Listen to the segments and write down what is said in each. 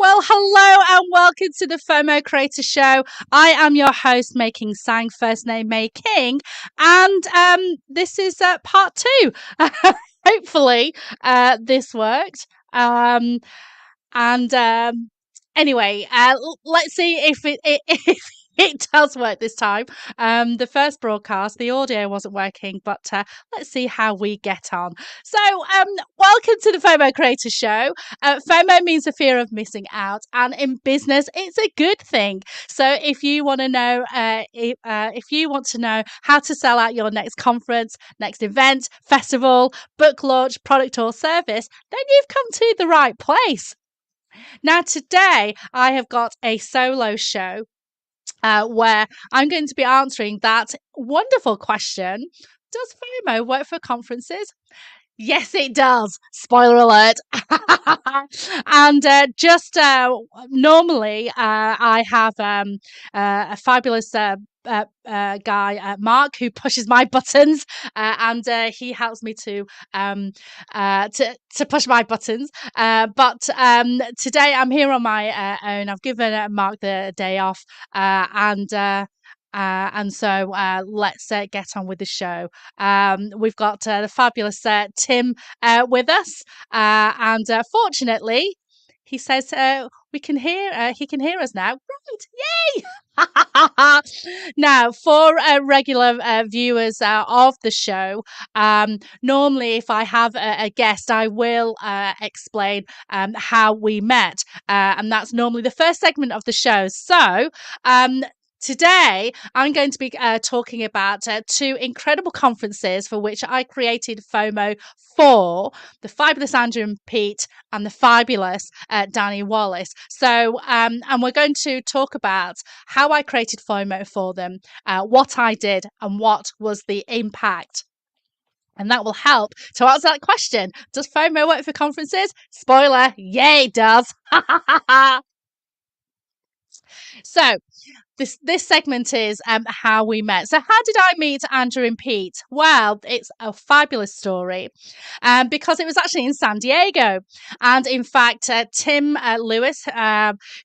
Well, hello and welcome to the FOMO Creator Show. I am your host, May King Tsang, first name May King, and this is part two. Hopefully, this worked. And Anyway, let's see if if it does work this time. The first broadcast, the audio wasn't working, but let's see how we get on. So, welcome to the FOMO Creator Show. FOMO means the fear of missing out, and in business, it's a good thing. So, if you want to know, if you want to know how to sell out your next conference, next event, festival, book launch, product or service, then you've come to the right place. Now, today I have got a solo show where I'm going to be answering that wonderful question. Does FOMO work for conferences? Yes, it does. Spoiler alert. And just normally, I have a fabulous guy, Mark, who pushes my buttons, and he helps me to push my buttons. But today, I'm here on my own. I've given Mark the day off, and so let's get on with the show. We've got the fabulous Tim with us, and fortunately, he says we can hear. He can hear us now. Right? Yay! Now, for regular viewers of the show, normally if I have a guest, I will explain how we met, and that's normally the first segment of the show. So, today, I'm going to be talking about two incredible conferences for which I created FOMO for: the fabulous Andrew and Pete and the fabulous Danny Wallace. So, and we're going to talk about how I created FOMO for them, what I did, and what was the impact. And that will help to answer that question. Does FOMO work for conferences? Spoiler, yay, it does. So, this segment is how we met. So how did I meet Andrew and Pete? Well, it's a fabulous story, because it was actually in San Diego, and in fact, Tim Lewis,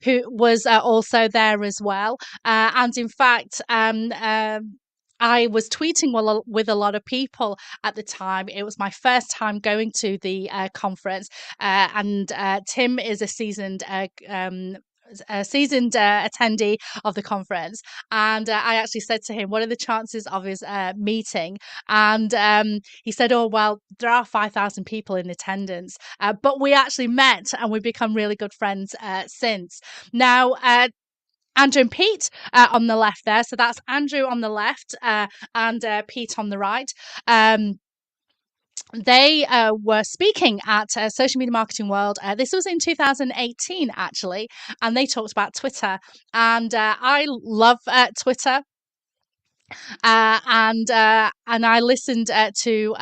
who was also there as well, and in fact. I was tweeting with a lot of people at the time. It was my first time going to the conference, and Tim is a seasoned attendee of the conference, and I actually said to him, what are the chances of his meeting? And he said, oh well, there are 5,000 people in attendance, but we actually met and we've become really good friends since. Now, Andrew and Pete on the left there, so that's Andrew on the left and Pete on the right. They were speaking at Social Media Marketing World. This was in 2018, actually, and they talked about Twitter. And I love Twitter. And I listened to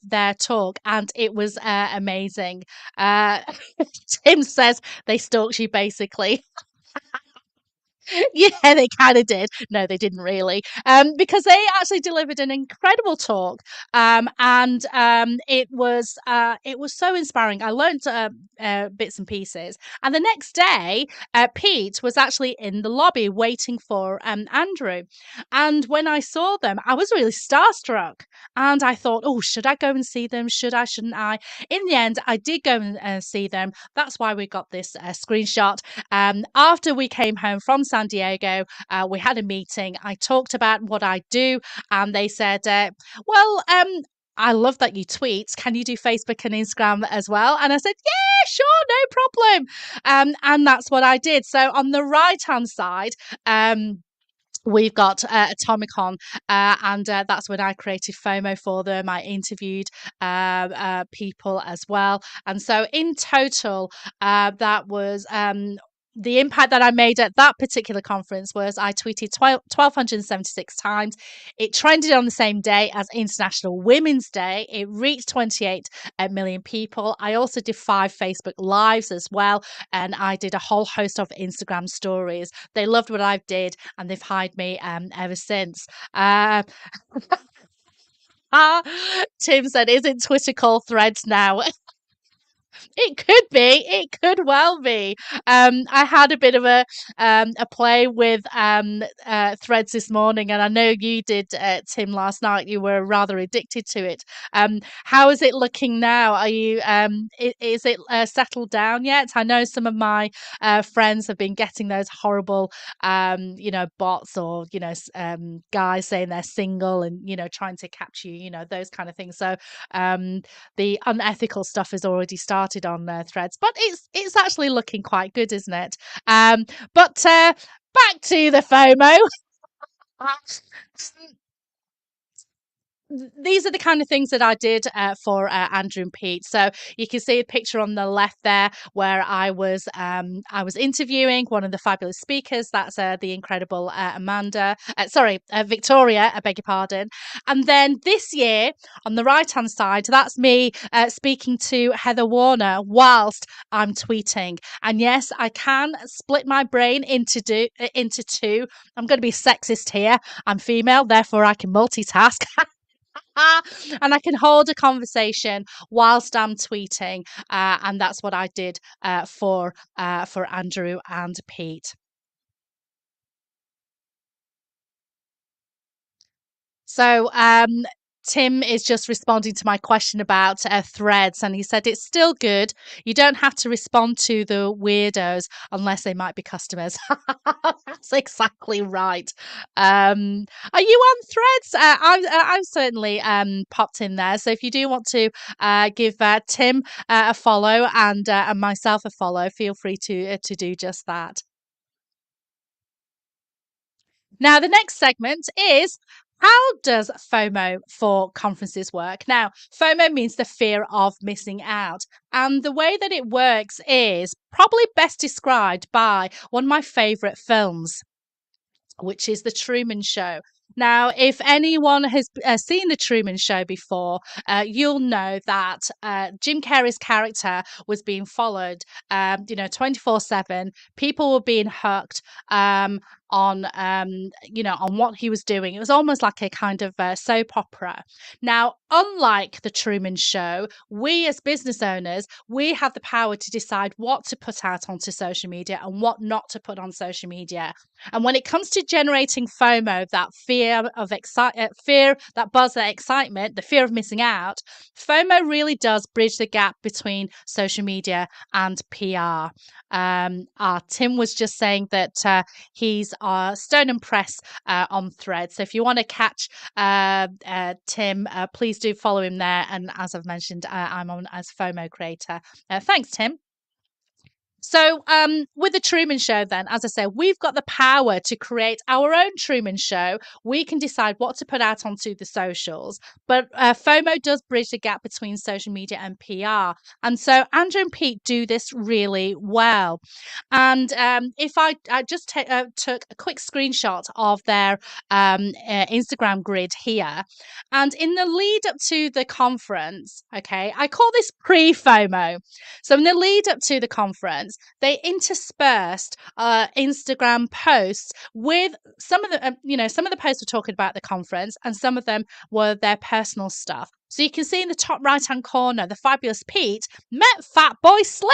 their talk, and it was amazing. Tim says they stalked you, basically. Yeah, they kind of did. No, they didn't really, because they actually delivered an incredible talk, and it was so inspiring. I learned bits and pieces, and the next day, Pete was actually in the lobby waiting for Andrew, and when I saw them, I was really starstruck, and I thought, oh, should I go and see them? Should I? Shouldn't I? In the end, I did go and see them. That's why we got this screenshot. After we came home from San Diego, we had a meeting. I talked about what I do, and they said, well, I love that you tweet. Can you do Facebook and Instagram as well? And I said, yeah, sure, no problem. And that's what I did. So on the right-hand side, we've got Atomicon, and that's when I created FOMO for them. I interviewed people as well. And so in total, that was the impact that I made at that particular conference was I tweeted 1,276 times. It trended on the same day as International Women's Day. It reached 28 million people. I also did 5 Facebook Lives as well, and I did a whole host of Instagram stories. They loved what I did, and they've hired me ever since. Tim said, isn't Twitter called Threads now? It could be. It could well be. I had a bit of a play with threads this morning, and I know you did, Tim, last night. You were rather addicted to it. How is it looking now? Are you is it settled down yet? I know some of my friends have been getting those horrible bots or guys saying they're single and trying to capture you, those kind of things. So the unethical stuff has already started on threads, but it's actually looking quite good, isn't it? But back to the FOMO. These are the kind of things that I did for Andrew and Pete. So you can see a picture on the left there where I was interviewing one of the fabulous speakers. That's the incredible Victoria. I beg your pardon. And then this year on the right hand side, that's me speaking to Heather Warner whilst I'm tweeting. And yes, I can split my brain into two. I'm going to be sexist here. I'm female, therefore I can multitask. And I can hold a conversation whilst I'm tweeting, and that's what I did for Andrew and Pete. So, Tim is just responding to my question about threads, and he said it's still good. You don't have to respond to the weirdos unless they might be customers. That's exactly right. Are you on threads? I've certainly popped in there. So if you do want to give Tim a follow and myself a follow, feel free to do just that. Now, the next segment is how does FOMO for conferences work? Now, FOMO means the fear of missing out. And the way that it works is probably best described by one of my favorite films, which is The Truman Show. Now, if anyone has seen The Truman Show before, you'll know that Jim Carrey's character was being followed, 24/7. People were being hooked on what he was doing. It was almost like a kind of soap opera. Now, unlike The Truman Show, we as business owners, we have the power to decide what to put out onto social media and what not to put on social media. And when it comes to generating FOMO, that fear, that buzz, that excitement, the fear of missing out, FOMO really does bridge the gap between social media and PR. Tim was just saying that he's Stone and Press on Thread. So if you want to catch Tim, please do follow him there. And as I've mentioned, I'm on as FOMO creator. Thanks, Tim. So, with the Truman Show, then, as I said, we've got the power to create our own Truman Show. We can decide what to put out onto the socials, but FOMO does bridge the gap between social media and PR. And so, Andrew and Pete do this really well. And if I just took a quick screenshot of their Instagram grid here, and in the lead up to the conference, okay, I call this pre FOMO. So, in the lead up to the conference, they interspersed Instagram posts with some of the posts were talking about the conference, and some of them were their personal stuff. So you can see in the top right hand corner, the fabulous Pete met Fat Boy Slim.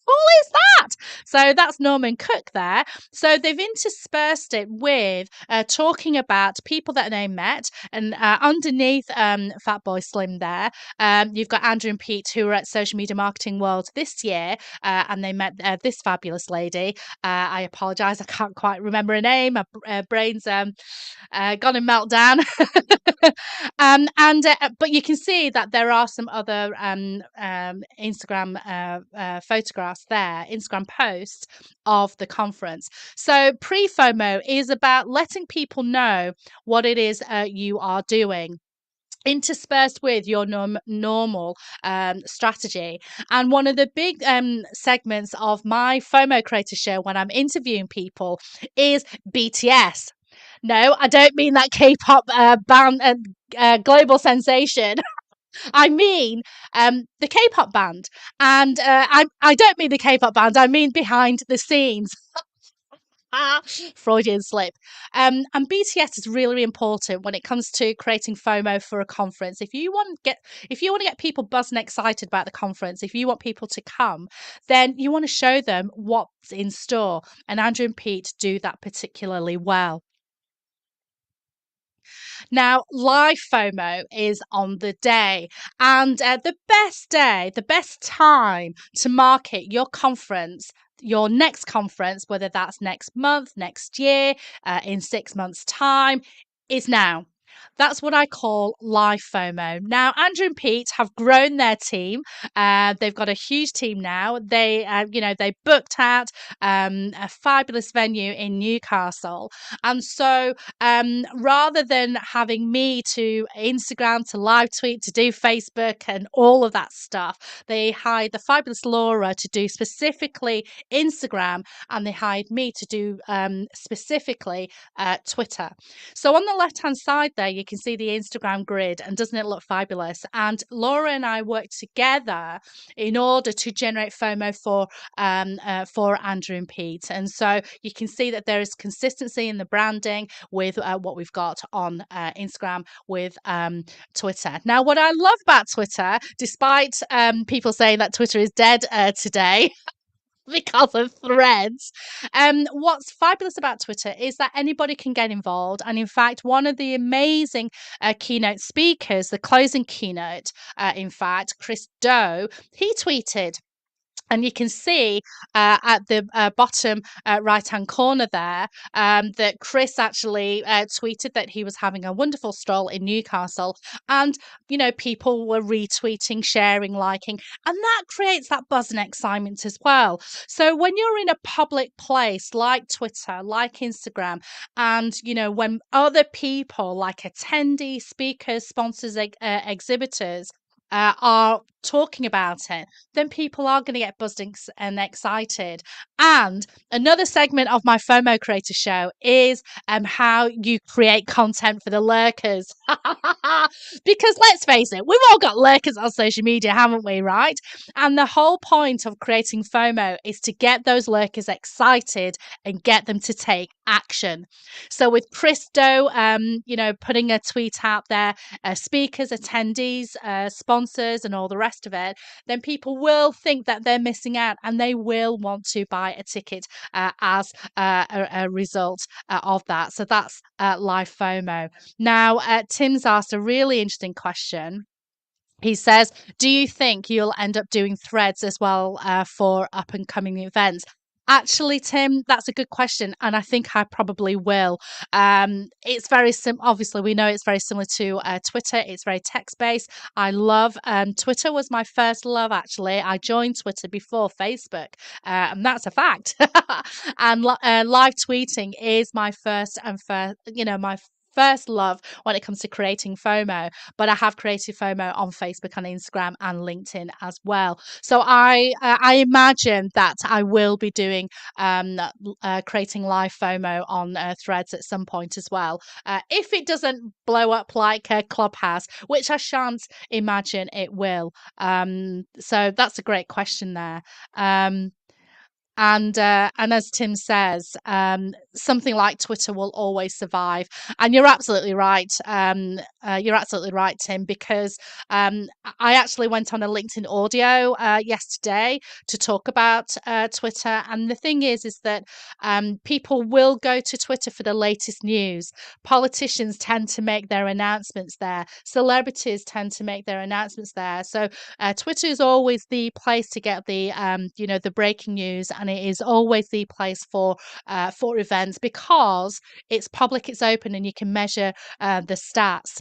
Who is that? So that's Norman Cook there. So they've interspersed it with talking about people that they met, and underneath Fatboy Slim there, you've got Andrew and Pete who were at Social Media Marketing World this year, and they met this fabulous lady. I apologise, I can't quite remember her name. My brain's gone in meltdown. But you can see that there are some other Instagram photographs there, Instagram posts of the conference. So pre FOMO is about letting people know what it is you are doing, interspersed with your normal strategy. And one of the big segments of my FOMO creator show when I'm interviewing people is BTS. No, I don't mean that K-pop band, global sensation. I mean the K-pop band, and I don't mean the K-pop band. I mean behind the scenes. Freudian slip. And BTS is really, really important when it comes to creating FOMO for a conference. If you want to get people buzzing excited about the conference, if you want people to come, then you want to show them what's in store. And Andrew and Pete do that particularly well. Now, live FOMO is on the day, and the best time to market your next conference, whether that's next month, next year, in 6 months' time, is now. That's what I call live FOMO. Now, Andrew and Pete have grown their team. They've got a huge team now. They booked out a fabulous venue in Newcastle, and so rather than having me to Instagram, to live tweet, to do Facebook and all of that stuff, they hired the fabulous Laura to do specifically Instagram, and they hired me to do specifically Twitter. So on the left hand side there, you can see the Instagram grid, and doesn't it look fabulous? And Laura and I worked together in order to generate FOMO for Andrew and Pete. And so you can see that there is consistency in the branding with what we've got on Instagram with Twitter. Now, what I love about Twitter, despite people saying that Twitter is dead today, because of threads. What's fabulous about Twitter is that anybody can get involved. And in fact, one of the amazing keynote speakers, the closing keynote, in fact, Chris Doe, he tweeted. And you can see at the bottom right-hand corner there that Chris actually tweeted that he was having a wonderful stroll in Newcastle. And, people were retweeting, sharing, liking. And that creates that buzz and excitement as well. So when you're in a public place like Twitter, like Instagram, and, when other people like attendees, speakers, sponsors, exhibitors, are talking about it, then people are going to get buzzed and excited. And another segment of my FOMO Creator Show is how you create content for the lurkers. Because let's face it, we've all got lurkers on social media, haven't we, right? And the whole point of creating FOMO is to get those lurkers excited and get them to take action. So with Chris Doe, putting a tweet out there, speakers, attendees, sponsors, and all the rest of it, then people will think that they're missing out, and they will want to buy a ticket as a result of that. So that's live FOMO. Now, Tim's asked a really interesting question. He says, do you think you'll end up doing threads as well for up and coming events? Actually, Tim, that's a good question, and I think I probably will. It's very obviously, we know it's very similar to Twitter. It's very text-based. I love Twitter was my first love, actually. I joined Twitter before Facebook, and that's a fact. And live tweeting is my my first love when it comes to creating FOMO, but I have created FOMO on Facebook and Instagram and LinkedIn as well. So I imagine that I will be doing creating live FOMO on Threads at some point as well. If it doesn't blow up like Clubhouse, which I shan't imagine it will. So that's a great question there. And as Tim says, something like Twitter will always survive. And you're absolutely right. You're absolutely right, Tim, because I actually went on a LinkedIn audio yesterday to talk about Twitter. And the thing is that people will go to Twitter for the latest news. Politicians tend to make their announcements there. Celebrities tend to make their announcements there. So Twitter is always the place to get the the breaking news, and it is always the place for events because it's public, it's open, and you can measure the stats.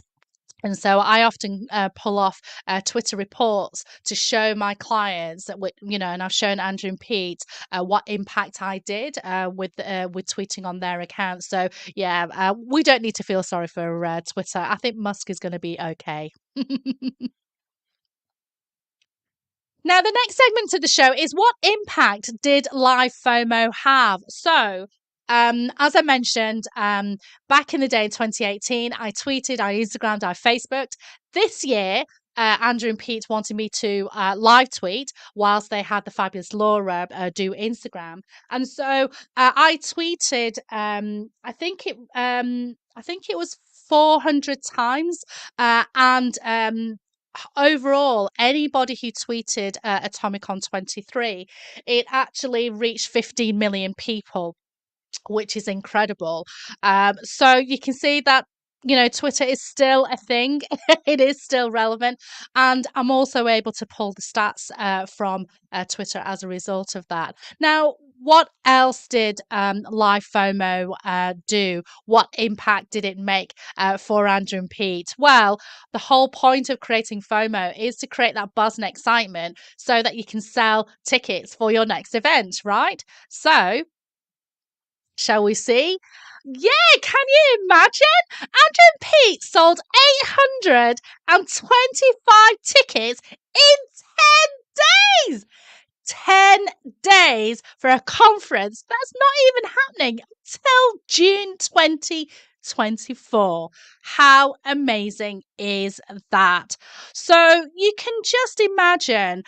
And so I often pull off Twitter reports to show my clients that, and I've shown Andrew and Pete what impact I did with tweeting on their account. So yeah, we don't need to feel sorry for Twitter. I think Musk is going to be okay. Now, the next segment of the show is what impact did live FOMO have? So, as I mentioned, back in the day in 2018, I tweeted, I Instagrammed, I Facebooked. This year, Andrew and Pete wanted me to live tweet whilst they had the fabulous Laura do Instagram, and so I tweeted. I think it was 400 times, and overall, anybody who tweeted Atomicon 23, it actually reached 15 million people, which is incredible. So you can see that, Twitter is still a thing. It is still relevant. And I'm also able to pull the stats from Twitter as a result of that. Now, what else did live FOMO do? What impact did it make for Andrew and Pete? Well, the whole point of creating FOMO is to create that buzz and excitement so that you can sell tickets for your next event, right? So, shall we see? Yeah, can you imagine? Andrew and Pete sold 825 tickets in 10 days. 10 days for a conference that's not even happening until June 2024. How amazing is that? So you can just imagine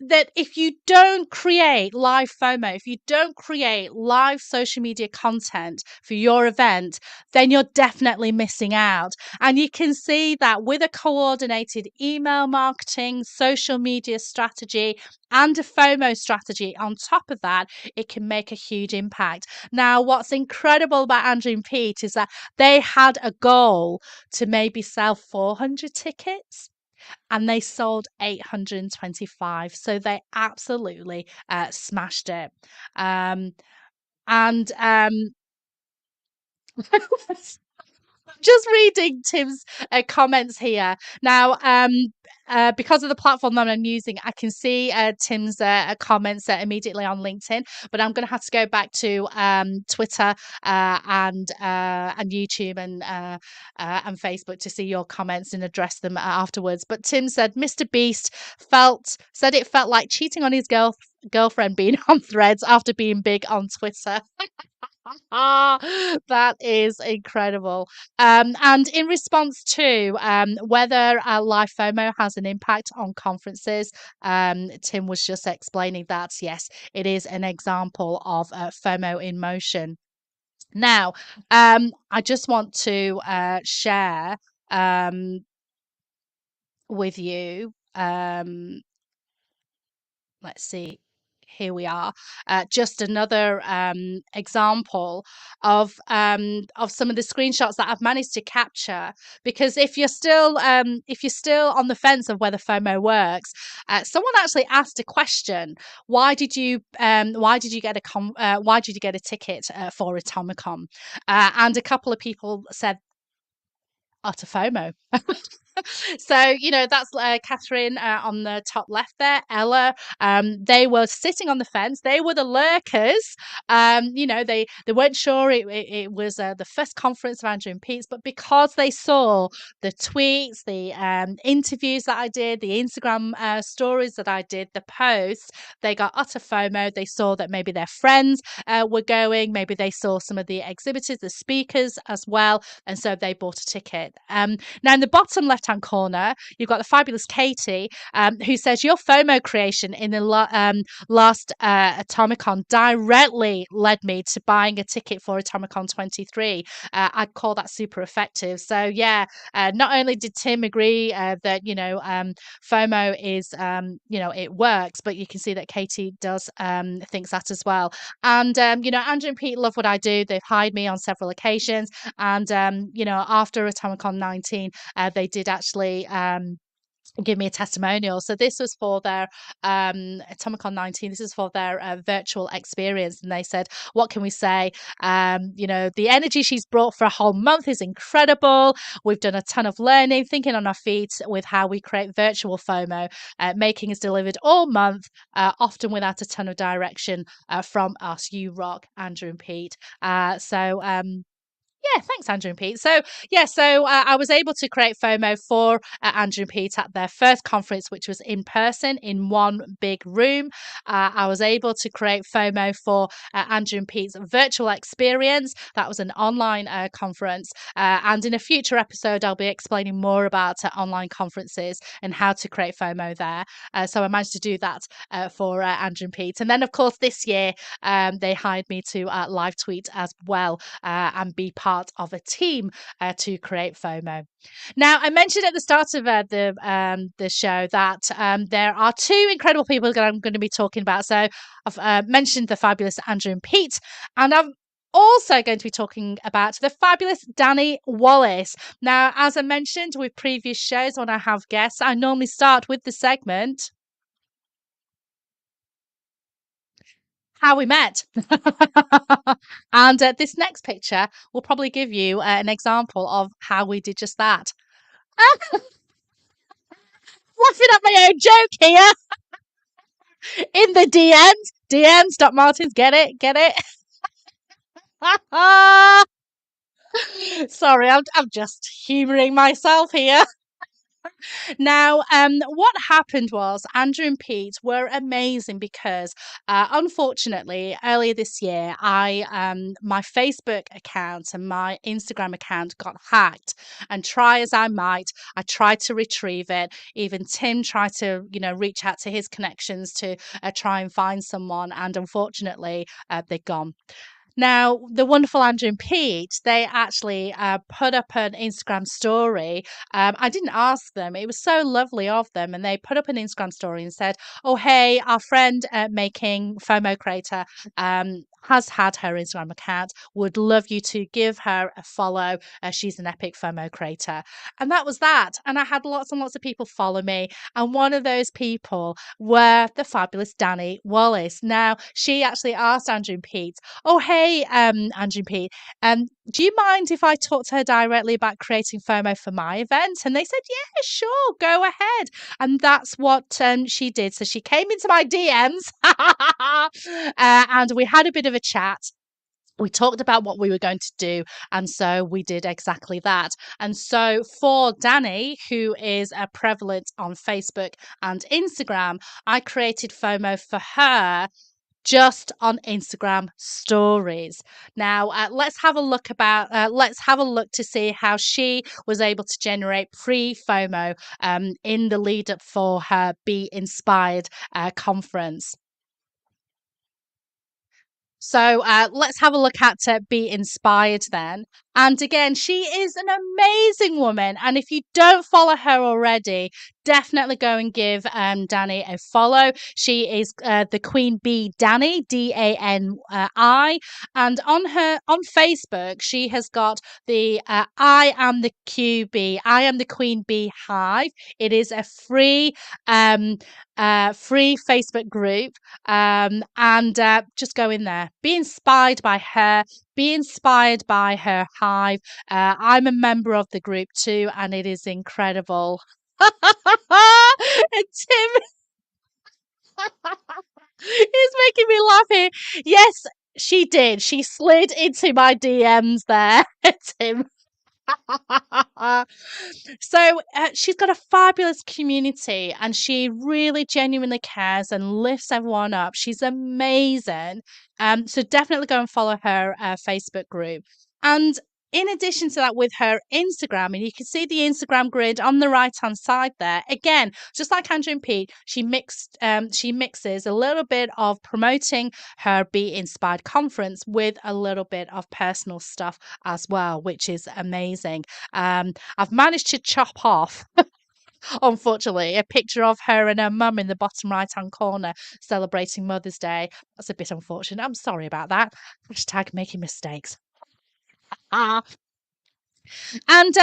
that if you don't create live FOMO, if you don't create live social media content for your event, then you're definitely missing out. And you can see that with a coordinated email marketing, social media strategy, and a FOMO strategy on top of that, it can make a huge impact. Now, what's incredible about Andrew and Pete is that they had a goal to maybe sell 400 tickets and they sold 825. So they absolutely smashed it. Um, and just reading Tim's comments here now. Because of the platform that I'm using, I can see Tim's comments immediately on LinkedIn, but I'm going to have to go back to Twitter and YouTube and Facebook to see your comments and address them afterwards. But Tim said Mr. Beast said it felt like cheating on his girlfriend being on Threads after being big on Twitter. Ah, that is incredible. And in response to whether live FOMO has an impact on conferences, Tim was just explaining that yes, it is an example of FOMO in motion. Now, I just want to share with you. Let's see, here we are, just another example of some of the screenshots that I've managed to capture. Because if you're still on the fence of whether FOMO works, someone actually asked a question: why did you get a ticket for Atomicon? And a couple of people said utter FOMO. So, that's Catherine on the top left there, Ella. They were sitting on the fence. They were the lurkers. They weren't sure it was the first conference of Andrew and Pete's, but because they saw the tweets, the interviews that I did, the Instagram stories that I did, the posts, they got utter FOMO. They saw that maybe their friends were going, maybe they saw some of the exhibitors, the speakers as well, and so they bought a ticket. Now, in the bottom left-hand corner, you've got the fabulous Katie, who says, your FOMO creation in the last Atomicon directly led me to buying a ticket for Atomicon 23. I'd call that super effective. So, yeah, not only did Tim agree that, FOMO is, it works, but you can see that Katie does thinks that as well. And, Andrew and Pete love what I do. They've hired me on several occasions. And, after Atomicon 19, they did actually give me a testimonial. So this was for their Atomicon 19. This is for their virtual experience. And they said, what can we say? The energy she's brought for a whole month is incredible. We've done a ton of learning, thinking on our feet with how we create virtual FOMO. May King has delivered all month, often without a ton of direction from us. You rock, Andrew and Pete. So Yeah, thanks, Andrew and Pete. So I was able to create FOMO for Andrew and Pete at their first conference, which was in person in one big room. I was able to create FOMO for Andrew and Pete's virtual experience. That was an online conference. And in a future episode, I'll be explaining more about online conferences and how to create FOMO there. So I managed to do that for Andrew and Pete. And then, of course, this year, they hired me to live tweet as well and be part of a team to create FOMO. Now, I mentioned at the start of the show that there are two incredible people that I'm going to be talking about. So I've mentioned the fabulous Andrew and Pete, and I'm also going to be talking about the fabulous Danny Wallace. Now, as I mentioned with previous shows, when I have guests, I normally start with the segment How We Met. And this next picture will probably give you an example of how we did just that. Laughing at my own joke here in the DMs. DMs, Doc Martens, get it? Get it? Sorry, I'm just humouring myself here. Now, what happened was Andrew and Pete were amazing because, unfortunately, earlier this year, I my Facebook account and my Instagram account got hacked. And try as I might, I tried to retrieve it. Even Tim tried to, reach out to his connections to try and find someone, and unfortunately, they're gone. Now, the wonderful Andrew and Pete, they actually put up an Instagram story. I didn't ask them. It was so lovely of them. And they put up an Instagram story and said, "Oh, hey, our friend May King, FOMO creator, has had her Instagram account. Would love you to give her a follow. She's an epic FOMO creator." And that was that. And I had lots and lots of people follow me. And one of those people were the fabulous Danny Wallace. Now, she actually asked Andrew and Pete, "Oh, hey, Andrew and Pete, do you mind if I talk to her directly about creating FOMO for my event?" And they said, "Yeah, sure, go ahead." And that's what she did. So she came into my DMs and we had a bit of a chat. We talked about what we were going to do, and so we did exactly that. And so for Danny, who is prevalent on Facebook and Instagram, I created FOMO for her just on Instagram stories. Now, let's have a look to see how she was able to generate pre FOMO in the lead up for her Be Inspired conference. So let's have a look at Be Inspired then. And again, she is an amazing woman. And if you don't follow her already, definitely go and give Danny a follow. She is the Queen Bee Danny, DANI. And on Facebook, she has got the I Am the QB, I Am the Queen Bee Hive. It is a free Facebook group, and just go in there. Be inspired by her. Be inspired by her hive. I'm a member of the group too, and it is incredible. And Tim is making me laugh here. Yes, she did. She slid into my DMs there, Tim. So she's got a fabulous community and she really genuinely cares and lifts everyone up. She's amazing. So definitely go and follow her Facebook group. And in addition to that, with her Instagram, and you can see the Instagram grid on the right hand side there. Again, just like Andrew and Pete, she mixes a little bit of promoting her Be Inspired conference with a little bit of personal stuff as well, which is amazing. I've managed to chop off, unfortunately, a picture of her and her mum in the bottom right hand corner celebrating Mother's Day. That's a bit unfortunate. I'm sorry about that. Hashtag making mistakes. Ah. And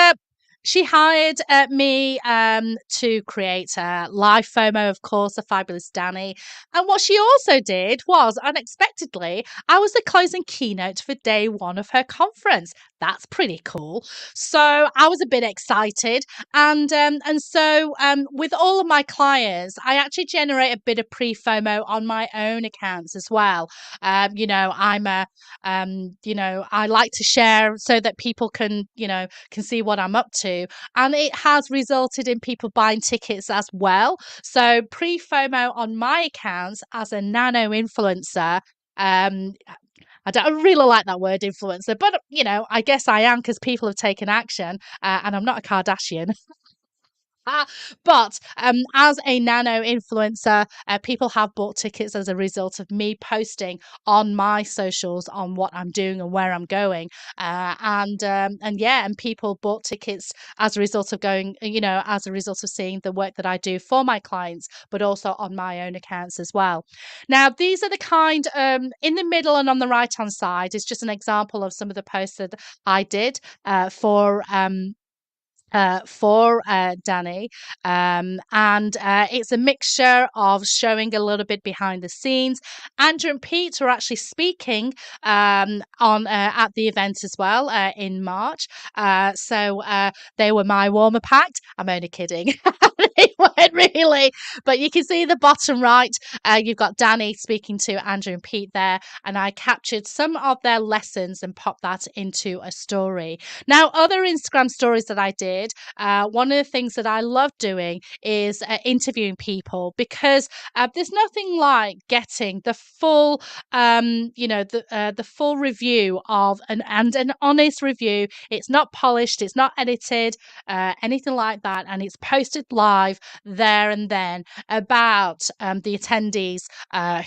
she hired me to create live FOMO, of course, a fabulous Danny. And what she also did was, unexpectedly, I was the closing keynote for day one of her conference. That's pretty cool. So I was a bit excited, and so with all of my clients, I actually generate a bit of pre FOMO on my own accounts as well. I'm a I like to share so that people can see what I'm up to. And it has resulted in people buying tickets as well. So pre FOMO on my accounts as a nano influencer. Um, I don't really like that word influencer, but I guess I am because people have taken action, and I'm not a Kardashian. But as a nano influencer, people have bought tickets as a result of me posting on my socials on what I'm doing and where I'm going. And people bought tickets as a result of as a result of seeing the work that I do for my clients, but also on my own accounts as well. Now, these are the kind in the middle and on the right hand side is just an example of some of the posts that I did for Danny. And it's a mixture of showing a little bit behind the scenes. Andrew and Pete were actually speaking on at the event as well in March. So they were my warmer pact. I'm only kidding. They weren't really, but you can see the bottom right. You've got Danny speaking to Andrew and Pete there, and I captured some of their lessons and popped that into a story. Now, other Instagram stories that I did, one of the things that I love doing is interviewing people, because there's nothing like getting the full, the full review of an honest review. It's not polished, it's not edited, anything like that, and it's posted live there and then about the attendees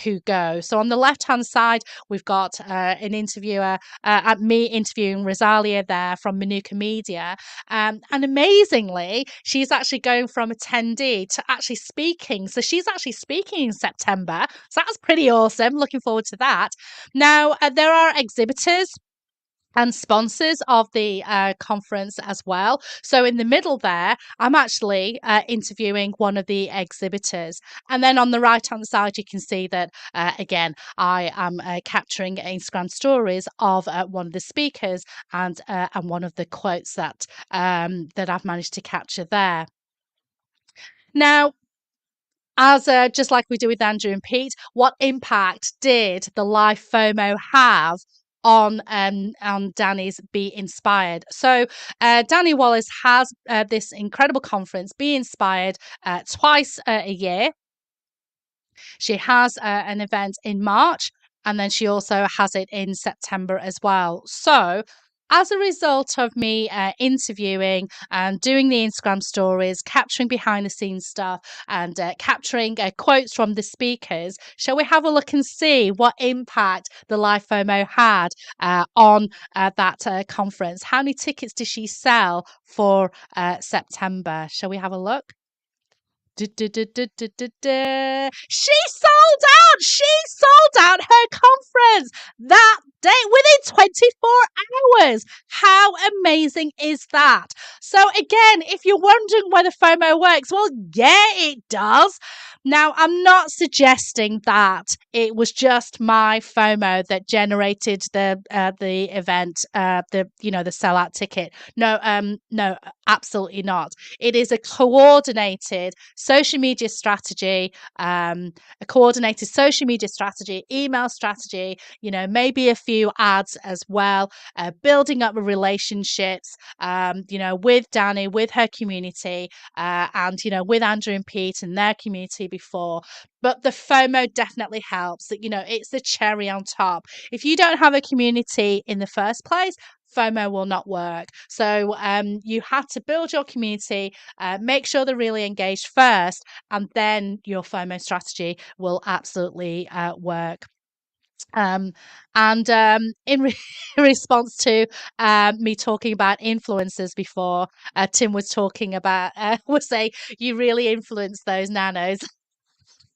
who go. So on the left hand side, we've got an interviewer at me interviewing Rosalia there from Manuka Media. And amazingly, she's actually going from attendee to actually speaking. So she's actually speaking in September. So that's pretty awesome. Looking forward to that. Now, there are exhibitors and sponsors of the conference as well. So in the middle there, I'm actually interviewing one of the exhibitors. And then on the right hand side, you can see that, again, I am capturing Instagram stories of one of the speakers and one of the quotes that I've managed to capture there. Now, as just like we do with Andrew and Pete, what impact did the live FOMO have on Danny's Be Inspired? So Danny Wallace has this incredible conference, Be Inspired, twice a year. She has an event in March, and then she also has it in September as well. So, as a result of me interviewing and doing the Instagram stories, capturing behind the scenes stuff, and capturing quotes from the speakers, shall we have a look and see what impact the Live FOMO had on that conference? How many tickets did she sell for September? Shall we have a look? She sold out. She sold out her conference that day within 24 hours. How amazing is that? So again, if you're wondering whether FOMO works, well, yeah, it does. Now, I'm not suggesting that it was just my FOMO that generated the event, the sellout ticket. No, absolutely not. It is a coordinated social media strategy, email strategy, maybe a few ads as well, building up relationships, with Danny, with her community, and, with Andrew and Pete and their community before. But the FOMO definitely helps. That it's the cherry on top. If you don't have a community in the first place, FOMO will not work. So you have to build your community, make sure they're really engaged first, and then your FOMO strategy will absolutely work. In response to me talking about influencers before, Tim was talking about, was saying, you really influence those nanos.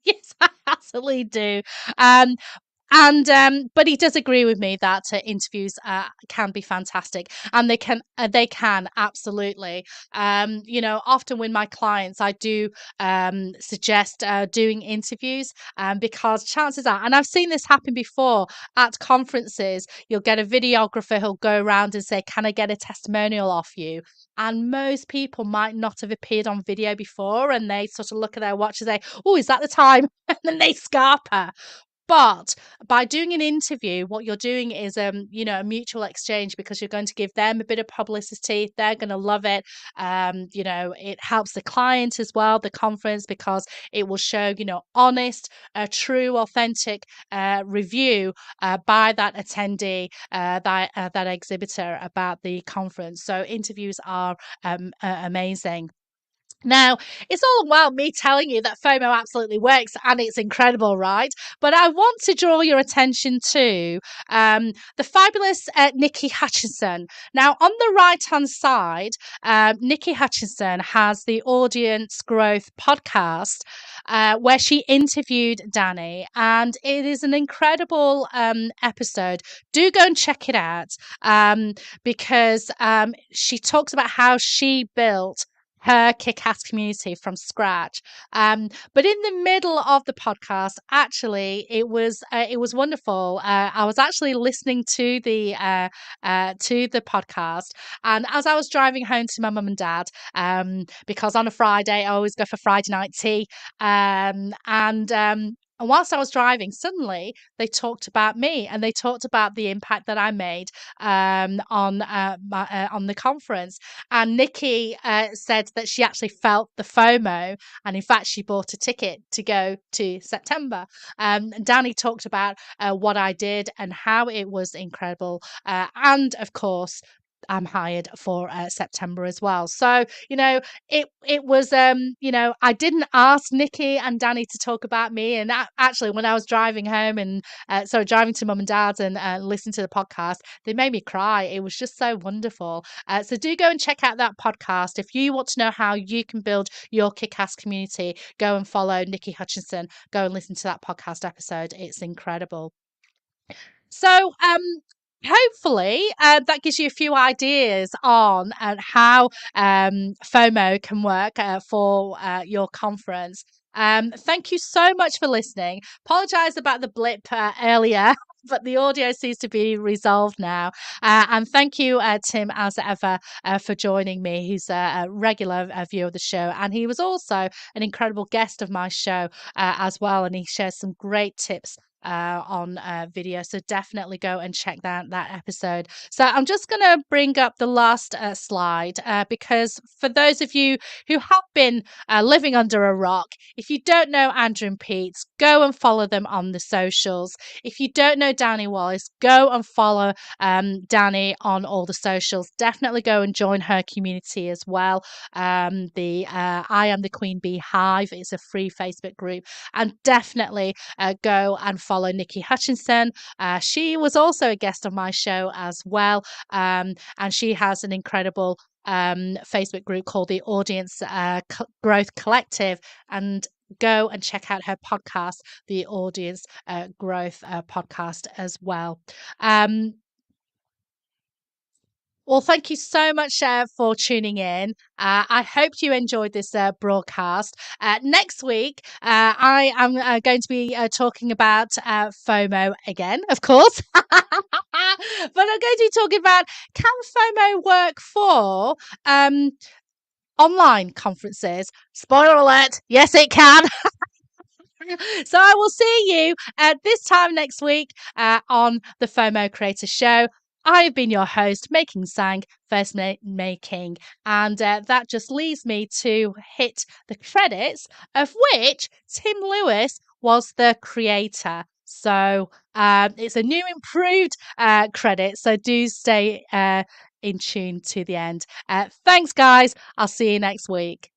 Yes, I absolutely do. Um, And but he does agree with me that interviews can be fantastic, and they can absolutely. Often with my clients, I do suggest doing interviews, because chances are, and I've seen this happen before at conferences, you'll get a videographer who'll go around and say, "Can I get a testimonial off you?" And most people might not have appeared on video before, and they sort of look at their watch and say, "Oh, is that the time?" And then they scarper. But by doing an interview, what you're doing is, a mutual exchange, because you're going to give them a bit of publicity. They're going to love it. It helps the client as well, the conference, because it will show, honest, true, authentic review by that attendee, that exhibitor about the conference. So interviews are amazing. Now, it's all well me telling you that FOMO absolutely works and it's incredible, right? But I want to draw your attention to the fabulous Nikki Hutchinson. Now, on the right hand side, Nikki Hutchinson has the Audience Growth podcast, where she interviewed Danny, and it is an incredible episode. Do go and check it out, because she talks about how she built her kick-ass community from scratch. But in the middle of the podcast, actually, it was wonderful. I was actually listening to the podcast, and as I was driving home to my mum and dad, because on a Friday I always go for Friday night tea, and whilst I was driving, suddenly they talked about me, and they talked about the impact that I made on the conference. And Nikki said that she actually felt the FOMO, and in fact, she bought a ticket to go to September. Danny talked about what I did and how it was incredible, and of course, I'm hired for September as well. So it was I didn't ask Nikki and Danny to talk about me, and actually when I was driving home and driving to mum and dad's and listening to the podcast, they made me cry. It was just so wonderful. So do go and check out that podcast if you want to know how you can build your kick-ass community. Go and follow Nikki Hutchinson. Go and listen to that podcast episode. It's incredible. So, hopefully, that gives you a few ideas on how FOMO can work for your conference. Thank you so much for listening. Apologize about the blip earlier. But the audio seems to be resolved now. And thank you, Tim, as ever, for joining me. He's a regular viewer of the show. And he was also an incredible guest of my show as well. And he shares some great tips on video. So definitely go and check that episode. So I'm just going to bring up the last slide, because for those of you who have been living under a rock, if you don't know Andrew and Pete, go and follow them on the socials. If you don't know Danny Wallace, go and follow Danny on all the socials. Definitely go and join her community as well. The I Am the Queen Bee Hive is a free Facebook group, and definitely go and follow Nikki Hutchinson. She was also a guest on my show as well, and she has an incredible Facebook group called the Audience Growth Collective, and go and check out her podcast, the Audience Growth podcast as well. Well, thank you so much for tuning in. I hope you enjoyed this broadcast. Next week, I am going to be talking about FOMO again, of course. But I'm going to be talking about, can FOMO work for online conferences? Spoiler alert, yes, it can. So I will see you at this time next week on the FOMO Creator Show. I have been your host, May King Tsang, first May King, and that just leaves me to hit the credits, of which Tim Lewis was the creator. So it's a new, improved credit. So do stay in tune to the end. Thanks, guys. I'll see you next week.